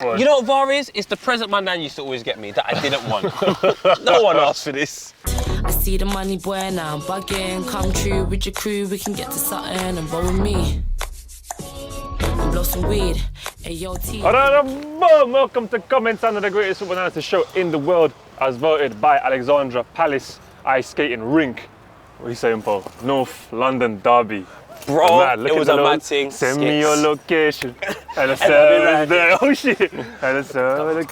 You know what VAR is? It's the present my nan used to always get me that I didn't want. No one asked for this. I see the money, boy, now I'm bugging. Come true with your crew, we can get to something and roll with me. And blow some weed. Ayo, Alright, boom! Welcome to Comments Under, the greatest football analysis show in the world, as voted by Alexandra Palace Ice Skating Rink. What are you saying, Paul? North London Derby. Bro, it was a mad thing. Send me your location. And the service there. Oh shit. And the service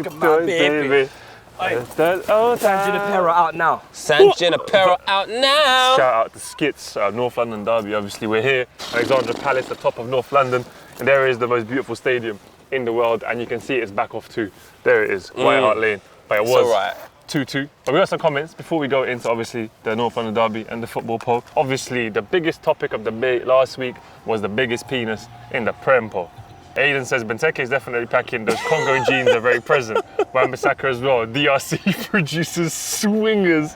baby. San Junipero out now. San Junipero out now. Shout out to Skits, North London Derby. Obviously, we're here. Alexandra Palace, the top of North London. And there is the most beautiful stadium in the world. And you can see it's back off too. There it is, White Hart Lane. But it was 2-2. But we got some comments before we go into obviously the North London Derby and the football poll. Obviously, the biggest topic of debate last week was the biggest penis in the Prem poll. Aiden says Benteke is definitely packing, those Congo genes are very present. Wan-Bissaka as well. DRC produces swingers.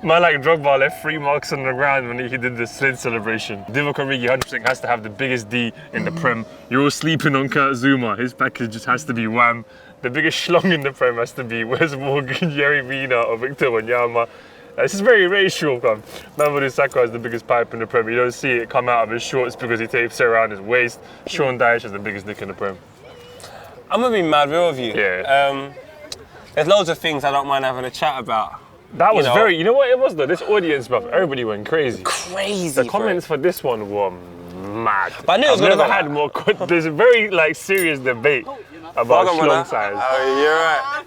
Man like Drogba left 3 marks on the ground when he did the slid celebration. Divock Origi 100% has to have the biggest D in the Prem. You're all sleeping on Kurt Zuma. His package just has to be wham. The biggest schlong in the Prem has to be Wes Morgan, Yerry Mina or Victor Wanyama. This is very racial, man. Mamadou Sakho has the biggest pipe in the Prem. You don't see it come out of his shorts because he tapes it around his waist. Sean Dyche has the biggest dick in the Prem. I'm gonna be mad real with you. Yeah. There's loads of things I don't mind having a chat about. That was very, you know what it was though? This audience, bruv, everybody went crazy. Crazy, The comments for this one were mad. But I knew it was I've gonna never go had more, there's a very like serious debate about schlong size. Oh, you're right.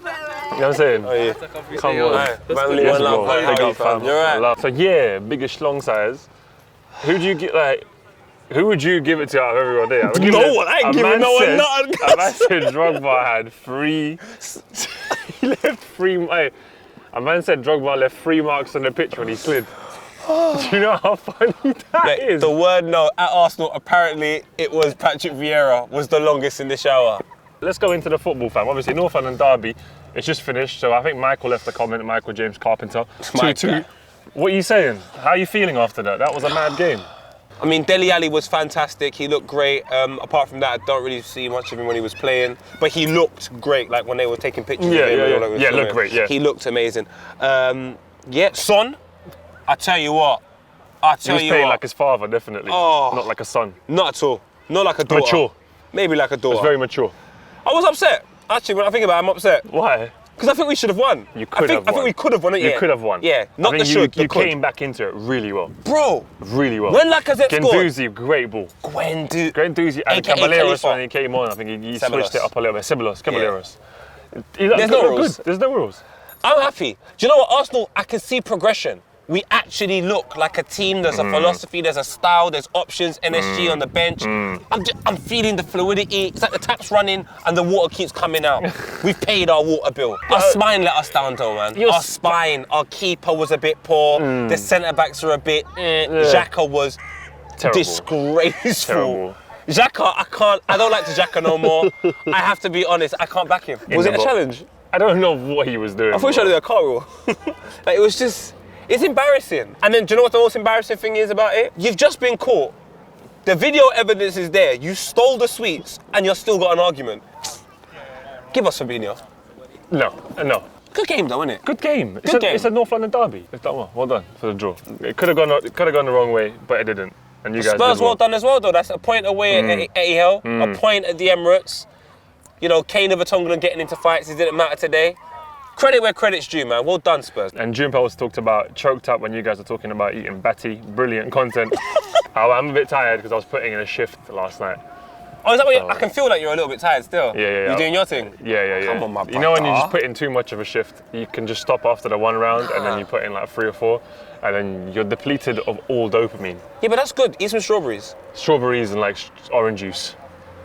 You know what I'm saying? Oh, yeah. Come on. Yes, bro. Big up, fam. You're right. So yeah, biggest schlong size. Who do you get who would you give it to out of everyone there? No one. I ain't giving no one nothing. A man said Drogba had 3. He left 3. A man said Drogba left 3 marks on the pitch when he slid. Do you know how funny that is? The word no at Arsenal, apparently it was Patrick Vieira was the longest in the shower. Let's go into the football, fam. Obviously, North London Derby, it's just finished. So I think Michael left a comment, Michael James Carpenter. 2-2. What are you saying? How are you feeling after that? That was a mad game. I mean, Dele Alli was fantastic. He looked great. Apart from that, I don't really see much of him when he was playing. But he looked great, like when they were taking pictures of him. Yeah, looked great, yeah. He looked amazing. Son, I tell you what. He was playing like his father, definitely. Oh. Not like a son. Not at all. Not like a daughter. Mature. Maybe like a daughter. It was very mature. I was upset. Actually, when I think about it, I'm upset. Why? Because I think we should have won. You could have won. I think we could have won it, yeah. You could have won. Yeah, not I the think should, you came back into it really well. Bro. Really well. When Lacazette scored. Guendouzi, great ball. Guendouzi and Caballeros when he came on, I think he switched it up a little bit. Caballeros. Yeah. There's no rules. There's no rules. I'm happy. Do you know what, Arsenal, I can see progression. We actually look like a team. There's a philosophy, there's a style, there's options, NSG on the bench. I'm feeling the fluidity. It's like the tap's running and the water keeps coming out. We've paid our water bill. Our spine let us down though, man. Our spine, our keeper was a bit poor. The centre-backs are a bit, Xhaka was disgraceful. Terrible. Xhaka, I don't like to Xhaka no more. I have to be honest, I can't back him. Was it a challenge? I don't know what he was doing. I thought he was trying to do a cartwheel. Like, it was just, it's embarrassing. And then do you know what the most embarrassing thing is about it? You've just been caught. The video evidence is there. You stole the sweets and you're still got an argument. Give us Fabinho. No. Good game though, isn't it? Good game. Good game. It's a North London derby. It's done well. Well done for the draw. It could have gone the wrong way, but it didn't. And you guys Spurs did well done as well though. That's a point away at Etihad, a point at the Emirates. You know, Kane of Vertonghen getting into fights, it didn't matter today. Credit where credit's due, man. Well done, Spurs. And Junipero was talked about, choked up when you guys were talking about eating batty. Brilliant content. I'm a bit tired because I was putting in a shift last night. Oh, is that what I can feel like you're a little bit tired still. Yeah. You're doing your thing? Yeah. Come on, my brother. You know when you just put in too much of a shift, you can just stop after the 1 round and then you put in like 3 or 4 and then you're depleted of all dopamine. Yeah, but that's good. Eat some strawberries. Strawberries and like orange juice.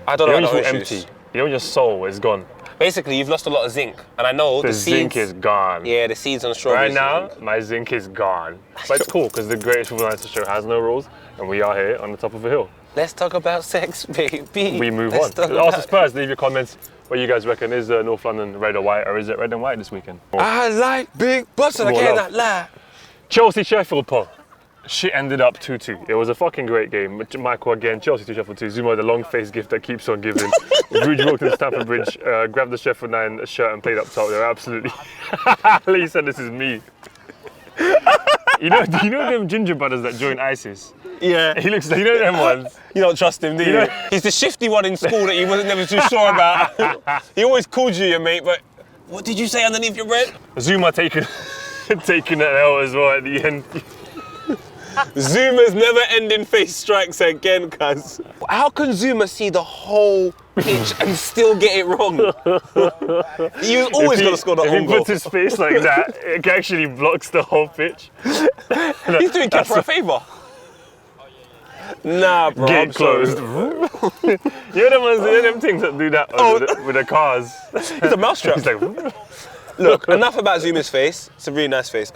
I don't know when you orange feel juice. empty. You know when your soul is gone. Basically, you've lost a lot of zinc. And I know the seeds, zinc is gone. Yeah, the seeds on strawberries. Right now, my zinc is gone. But it's cool because the greatest football analysis show has no rules and we are here on the top of a hill. Let's talk about sex, baby. We move on. Arsenal Spurs, leave your comments. What you guys reckon? Is North London red or white, or is it red and white this weekend? I like big butts and I cannot lie. Chelsea Sheffield, Paul. Shit ended up 2-2. It was a fucking great game. Michael again, Chelsea 2 Sheffield 2. Zuma, the long face gift that keeps on giving. Bridge walked into Stamford Bridge, grabbed the Sheffield 9 shirt and played up top. They're absolutely. He said, "This is me." You know them ginger brothers that joined ISIS? Yeah. He looks like, you know them ones? You don't trust him, do you? He's the shifty one in school that you wasn't never too sure about. He always called you your mate, but what did you say underneath your breath? Zuma taking that L as well at the end. Zuma's never-ending face strikes again, cuz. How can Zuma see the whole pitch and still get it wrong? He was always going to score the own If he goal. puts his face like that, it actually blocks the whole pitch. He's doing Kepa a favour. Nah, bro. Gate closed. You know them things that do that with the cars. He's a mousetrap. He's like, Look, enough about Zuma's face. It's a really nice face.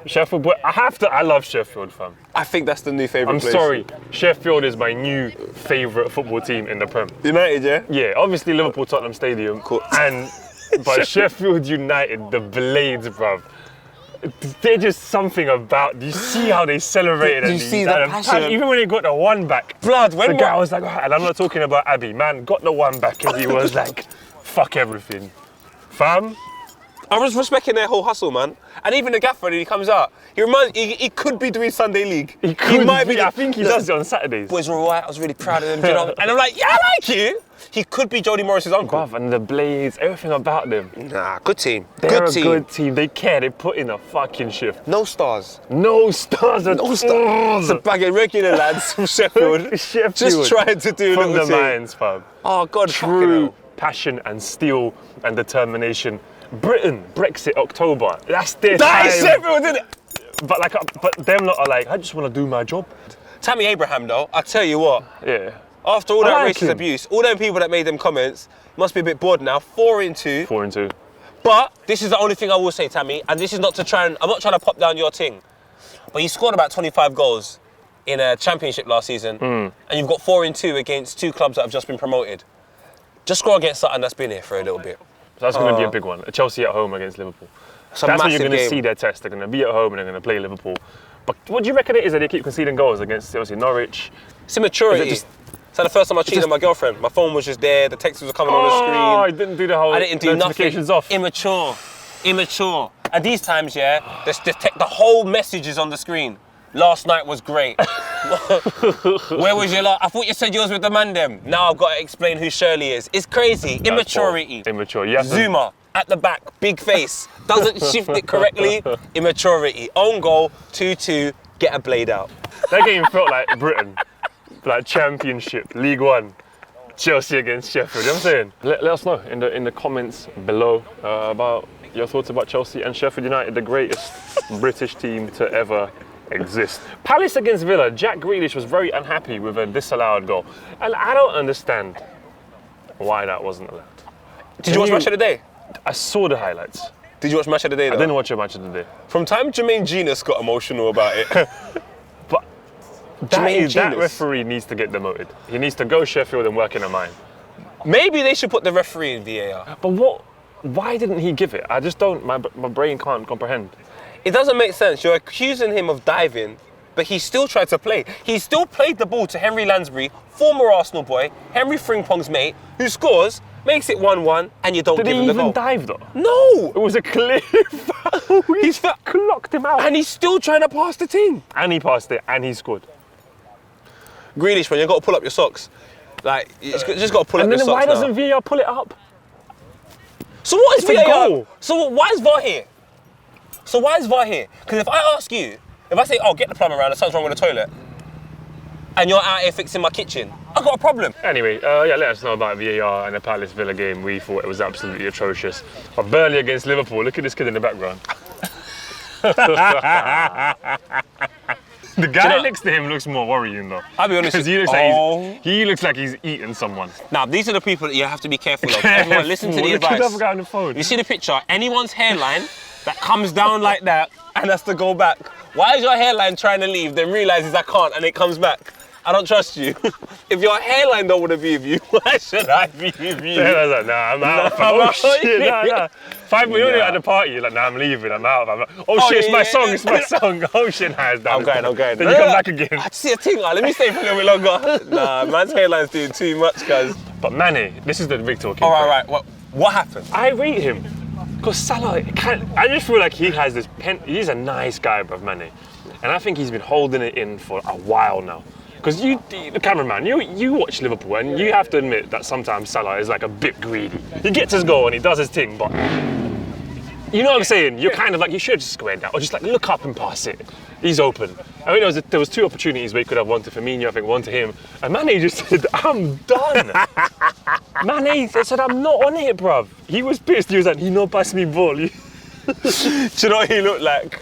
Sheffield, but I love Sheffield, fam. I think that's the new favourite I'm place. sorry, Sheffield is my new favourite football team in the Prem. United, yeah? Yeah, obviously Liverpool, Tottenham Stadium, Cool. but Sheffield United, the Blades, bruv. They're just something about. Do you see how they celebrated? Do you see the passion? Even when they got the one back, Blood, when the guy was like, and I'm not talking about Abby, man, got the one back and he was like, fuck everything, fam. I was respecting their whole hustle, man. And even the gaffer, when he comes out, he could be doing Sunday League. He might be. I think he does it on Saturdays. Boys were alright, I was really proud of them, you know? And I'm like, yeah, I like you. He could be Jody Morris's uncle. Bruv, and the Blades, everything about them. Nah, good team. They're good a team. good team. They care. They put in a fucking shift. No stars. No stars at all. No stars. It's a bag of regular lads from Sheffield. Just trying to do from little the thing. minds, fam. Oh, God, True passion and steel and determination. Britain, Brexit, October. That's their That time. is Sheffield, isn't it? But them lot are like, I just want to do my job. Tammy Abraham, though, I tell you what. Yeah. After all that like racist him. abuse, all them people that made them comments must be a bit bored now. 4-2. 4-2. But this is the only thing I will say, Tammy, and this is not to try and, I'm not trying to pop down your thing, but you scored about 25 goals in a championship last season, and you've got 4-2 against two clubs that have just been promoted. Just score against something that's been here for a little bit. So that's going to be a big one. Chelsea at home against Liverpool. It's a That's when you're massive going to game. see their test. They're going to be at home and they're going to play Liverpool. But what do you reckon it is that they keep conceding goals against obviously Norwich? It's immaturity. Is it just- It's like the first time I cheated on my girlfriend. My phone was just there, the texts were coming on the screen. Oh, I didn't do the whole I didn't do notifications nothing. off. Immature. And these times, yeah, the whole message is on the screen. Last night was great. Where was your I thought you said you was with the man them. Now I've got to explain who Shirley is. It's crazy. Immaturity. Immature. You have to- Zuma at the back, big face, doesn't shift it correctly. Immaturity. Own goal, 2-2, get a blade out. That game felt like Britain, like Championship, League One, Chelsea against Sheffield. You know what I'm saying? Let us know in the comments below about your thoughts about Chelsea and Sheffield United, the greatest British team to ever exist. Palace against Villa. Jack Grealish was very unhappy with a disallowed goal, and I don't understand why that wasn't allowed. Did you watch Match of the Day? I saw the highlights. Did you watch Match of the Day though? I didn't watch a match of the day. From time Jermaine Genius got emotional about it. But Jermaine that Genius. referee needs to get demoted. He needs to go Sheffield and work in a mine. Maybe they should put the referee in VAR. But why didn't he give it? I just don't, my brain can't comprehend. It doesn't make sense. You're accusing him of diving, but he still tried to play. He still played the ball to Henry Lansbury, former Arsenal boy, Henry Frimpong's mate, who scores, makes it 1-1, and you don't Did give he him the even goal. dive though? No! It was a clear foul. He's clocked him out. And he's still trying to pass the thing. And he passed it and he scored. Grealish, man, you've got to pull up your socks. Like, you just got to pull up And your then socks why now. doesn't VAR pull it up? So what is It's a VAR? goal. So why is VAR here? So why is VAR here? Because if I ask you, if I say, oh, get the plumber around, there's something wrong with the toilet, and you're out here fixing my kitchen, I've got a problem. Anyway, yeah, let us know about VAR and the Palace Villa game. We thought it was absolutely atrocious. But Burnley against Liverpool, look at this kid in the background. The guy next to him looks more worrying though. I'll be honest Because with he looks like he's eating someone. Now, these are the people that you have to be careful of. Everyone, listen to the Look at advice. the guy on the phone. You see the picture? Anyone's hairline that comes down like that and has to go back. Why is your hairline trying to leave, then realizes I can't and it comes back? I don't trust you. If your hairline don't want to be with you, why should I be with you? I was like, nah, I'm out. Oh shit, nah. 5 minutes at the party, you're like, nah, I'm leaving, I'm out. I'm like, oh shit, it's my song, it's my song. Oh shit, nah, it's done. I'm going. Then you come back again. I see a thing, let me stay for a little bit longer. Nah, man's hairline's doing too much, guys. But Mane, this is the big talking. All right. What happened? I rate him. Because Salah, I just feel like he has this he's a nice guy, bruv, Mane. And I think he's been holding it in for a while now. Because the cameraman, you watch Liverpool and you have to admit that sometimes Salah is like a bit greedy. He gets his goal and he does his thing, but you know what I'm saying? You're kind of like, you should just square that or just like look up and pass it. He's open. I mean, there was 2 opportunities where he could have one to Firmino, I think one to him. And Mane just said, I'm done. Mane said, I'm not on it, bruv. He was pissed. He was like, he no pass me ball. Do you know what he looked like?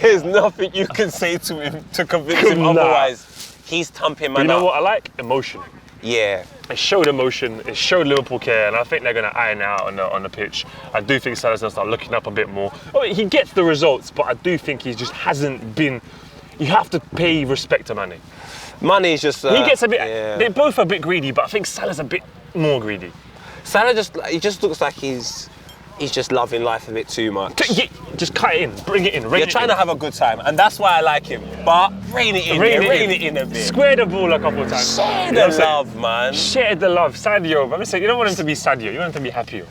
There's nothing you can say to him to convince him otherwise. He's thumping man. You know what I like? Emotion. Yeah. It showed emotion, it showed Liverpool care, and I think they're going to iron it out on the pitch. I do think Salah's going to start looking up a bit more. Oh, he gets the results, but I do think he just hasn't been... You have to pay respect to Mane. Mane's just... he gets a bit... Yeah. They're both a bit greedy, but I think Salah's a bit more greedy. Salah he just looks like he's just loving life a bit too much. Just cut it in, bring it in, You're trying to have a good time, and that's why I like him. But rein it in a bit. Square the ball a couple of times. Share the love, man. Share the love. Sadio, I'm saying, you don't want him to be Sadio, you want him to be happy.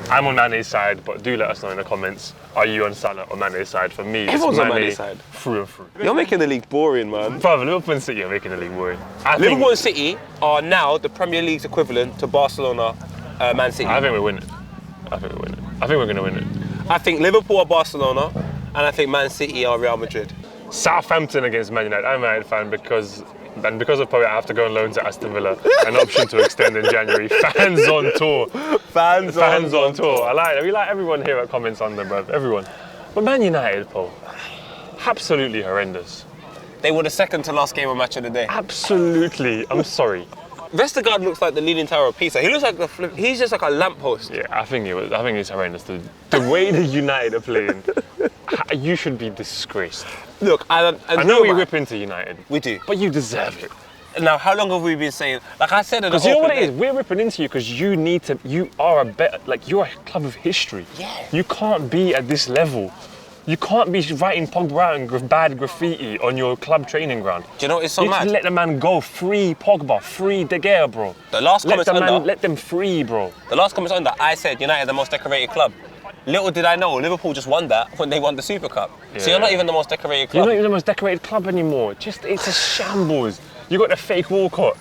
I'm on Mane's side, but do let us know in the comments. Are you on Salah or Mane's side? For me, everyone's it's on Mane's side. Through and through. You're making the league boring, man. Brother, Liverpool and City are making the league boring. Liverpool and City are now the Premier League's equivalent to Barcelona, Man City. I think we're winning. I think we're going to win it. I think Liverpool are Barcelona, and I think Man City are Real Madrid. Southampton against Man United. I'm a Man United fan because of probably I have to go on loan to Aston Villa, an option to extend in January. Fans on tour. Fans on tour. We like everyone here at Comments Under, bruv. Everyone. But Man United, Paul, absolutely horrendous. They were the second to last game of Match of the Day. Absolutely. I'm sorry. Vestergaard looks like the Leaning Tower of Pisa. He looks like he's just like a lamppost. Yeah, I think it's horrendous. The way the United are playing, you should be disgraced. Look, I know we rip into United. We do. But you deserve it. Now, how long have we been saying? Like I said, because you know what it is. We're ripping into you because you are a better. Like you're a club of history. Yeah. You can't be at this level. You can't be writing Pogba and bad graffiti on your club training ground. Do you know what is so mad? Let the man go. Free Pogba, free De Gea, bro. The last comments let them free, bro. The last comments under, I said United are the most decorated club. Little did I know, Liverpool just won that when they won the Super Cup. Yeah. So you're not even the most decorated club. You're not even the most decorated club anymore. It's a shambles. You got the fake Walcott.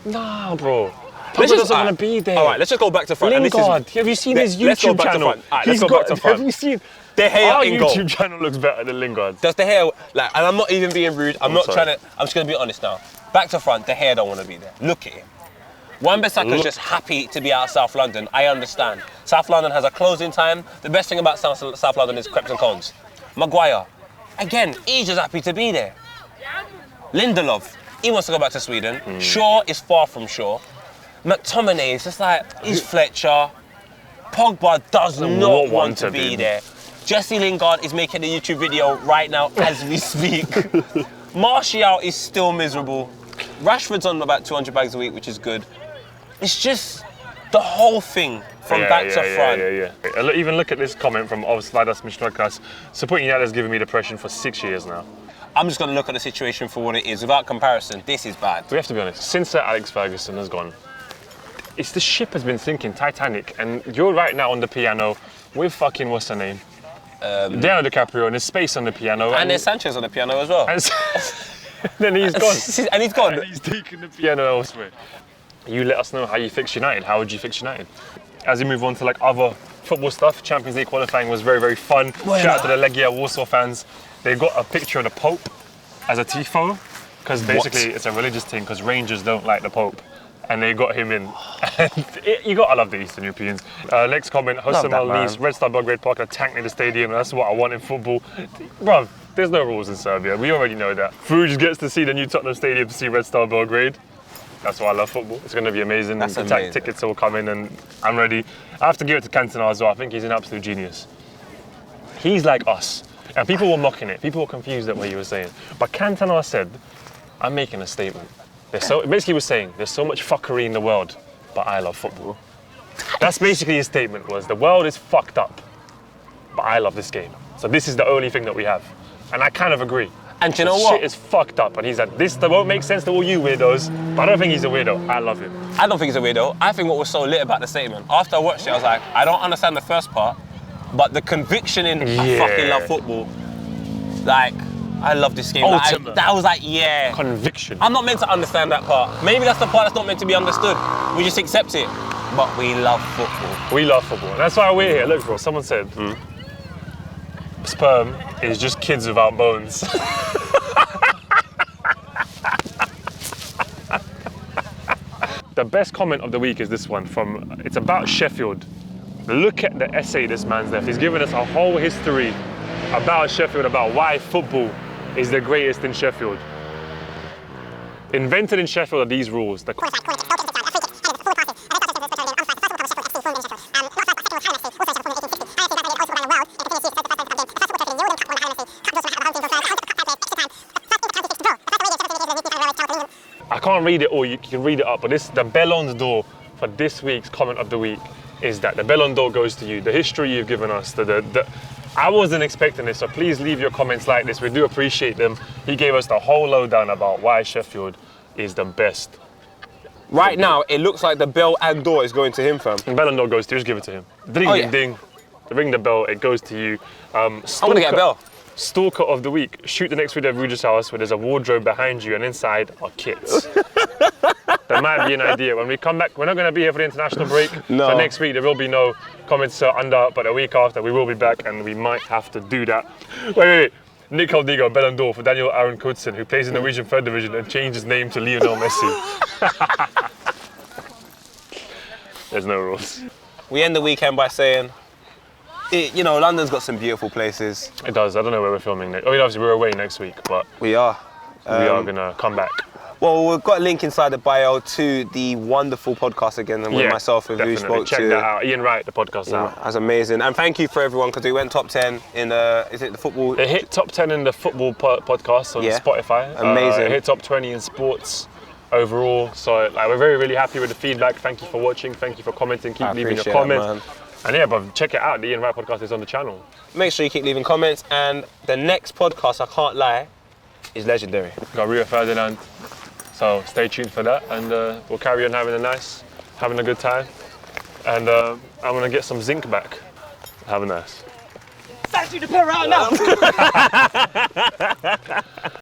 Nah, bro. Pogba doesn't want to be there. All right, let's just go back to front. Lingard, have you seen his YouTube channel? Let's go back to front. Have you seen? De Gea Our in goal. YouTube channel looks better than Lingard. Does De Gea, and I'm not even being rude, I'm just going to be honest now. Back to front, De Gea don't want to be there. Look at him. Wan-Bissaka's just happy to be out of South London, I understand. South London has a closing time. The best thing about South London is crepes and cones. Maguire, again, he's just happy to be there. Lindelof, he wants to go back to Sweden. Shaw is far from Shaw. McTominay is just like, he's Fletcher. Pogba does not want to be there. Jesse Lingard is making a YouTube video right now as we speak. Martial is still miserable. Rashford's on about 200 bags a week, which is good. It's just the whole thing from back to front. Yeah. Even look at this comment from Ovsladas Mishnakas. Supporting United has given me depression for 6 years now. I'm just going to look at the situation for what it is. Without comparison, this is bad. We have to be honest. Since Sir Alex Ferguson has gone, the ship has been sinking, Titanic, and you're right now on the piano with fucking, what's her name? Leonardo DiCaprio, and there's space on the piano. And there's Sanchez on the piano as well. And then he's gone. And he's gone. And he's taking the piano elsewhere. You let us know how you fix United. How would you fix United? As we move on to like other football stuff, Champions League qualifying was very, very fun. Shout out to the Legia Warsaw fans. They got a picture of the Pope as a tifo, because basically it's a religious thing, because Rangers don't like the Pope. And they got him in. You gotta love the Eastern Europeans. Next comment, Hossam Al-Nis, Red Star Belgrade Park, a tank near the stadium. That's what I want in football. Bruv, there's no rules in Serbia. We already know that. POVUJ gets to see the new Tottenham Stadium to see Red Star Belgrade. That's why I love football. It's gonna be amazing. The tickets will come in and I'm ready. I have to give it to Cantona as well. I think he's an absolute genius. He's like us. And people were mocking it. People were confused at what he was saying. But Cantona said, I'm making a statement. Basically he was saying, there's so much fuckery in the world, but I love football. That's basically his statement was, the world is fucked up, but I love this game. So this is the only thing that we have. And I kind of agree. And do you know what? Shit is fucked up. And he's like, this won't make sense to all you weirdos, but I don't think he's a weirdo. I love him. I don't think he's a weirdo. I think what was so lit about the statement, after I watched it, I was like, I don't understand the first part, but the conviction in I fucking love football, like, I love this game. Like, that was like, yeah. Conviction. I'm not meant to understand that part. Maybe that's the part that's not meant to be understood. We just accept it. But we love football. We love football. That's why we're here. Look, bro, someone said, sperm is just kids without bones. The best comment of the week is this one it's about Sheffield. Look at the essay this man's left. He's given us a whole history about Sheffield, about why football is the greatest in Sheffield. Invented in Sheffield are these rules. I can't read it all, you can read it up, but the Ballon d'Or for this week's comment of the week is that the Ballon d'Or goes to you. The history you've given us, I wasn't expecting this, so please leave your comments like this. We do appreciate them. He gave us the whole lowdown about why Sheffield is the best. Right now, it looks like the Ballon d'Or is going to him, fam. The Ballon d'Or goes to you, just give it to him. Ding, ding. Ring the bell, it goes to you. I'm gonna get a bell. Stalker of the week. Shoot the next video of Ruja's house where there's a wardrobe behind you and inside are kits. That might be an idea. When we come back, we're not going to be here for the international break. No. So next week there will be no comments under, but a week after we will be back and we might have to do that. Wait. Nick Haldigo, Ballon d'Or for Daniel Aaron Knudsen, who plays in the Norwegian 3rd Division and changed his name to Lionel Messi. There's no rules. We end the weekend by saying, London's got some beautiful places. It does. I don't know where we're filming next. I mean, obviously we're away next week, but we are. We are gonna come back. Well, we've got a link inside the bio to the wonderful podcast again, and with myself and Vu spoke Check that out. Ian Wright, the podcast out. That's amazing. And thank you for everyone, because we went top 10 in the football? It hit top 10 in the football podcast on Spotify. Amazing. It hit top 20 in sports overall. So we're very, really happy with the feedback. Thank you for watching. Thank you for commenting. Keep leaving your comments. And but check it out. The Ian Wright podcast is on the channel. Make sure you keep leaving comments. And the next podcast, I can't lie, is legendary. We've got Rio Ferdinand. So stay tuned for that. And we'll carry on having a good time. And I'm going to get some zinc back. Have a nice. That's Junipero out now!